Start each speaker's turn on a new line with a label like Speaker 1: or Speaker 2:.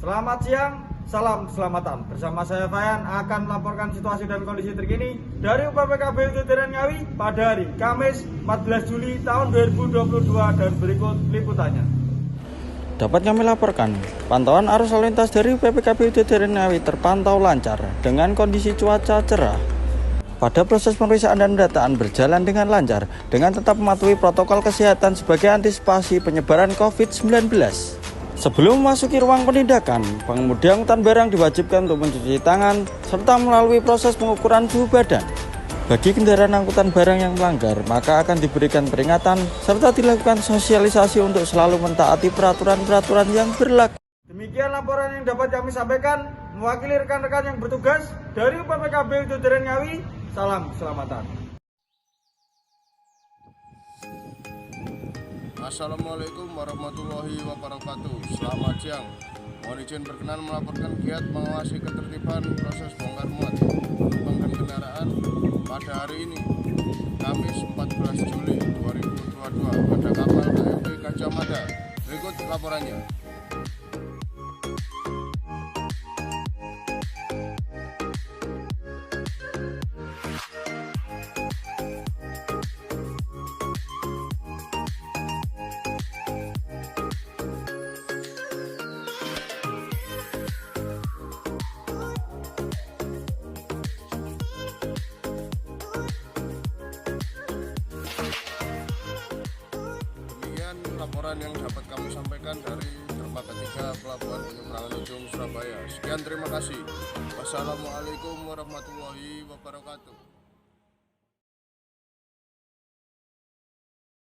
Speaker 1: Selamat siang, salam keselamatan. Bersama saya Fayan akan melaporkan situasi dan kondisi terkini dari UPPKB Udara Ngawi pada hari Kamis 14 Juli tahun 2022 dan berikut liputannya.
Speaker 2: Dapat kami laporkan, pantauan arus lalu lintas dari UPPKB Udara Ngawi terpantau lancar dengan kondisi cuaca cerah. Pada proses pemeriksaan dan pendataan berjalan dengan lancar dengan tetap mematuhi protokol kesehatan sebagai antisipasi penyebaran COVID-19. Sebelum memasuki ruang penindakan, pengemudi angkutan barang diwajibkan untuk mencuci tangan serta melalui proses pengukuran suhu badan. Bagi kendaraan angkutan barang yang melanggar, maka akan diberikan peringatan serta dilakukan sosialisasi untuk selalu mentaati peraturan-peraturan yang berlaku.
Speaker 1: Demikian laporan yang dapat kami sampaikan, mewakili rekan-rekan yang bertugas dari UPPKB Udara Ngawi. Salam keselamatan.
Speaker 3: Assalamualaikum warahmatullahi wabarakatuh. Selamat siang. Mohon izin berkenan melaporkan giat mengawasi ketertiban proses bongkar muat penumpang dan kendaraan pada hari ini, Kamis 14 Juli 2022 pada kapal KMP Gajah Mada. Berikut laporannya. Laporan yang dapat kami sampaikan dari dermaga 3 Pelabuhan Penyeberangan Ujung Surabaya. Sekian, terima kasih. Wassalamualaikum warahmatullahi wabarakatuh.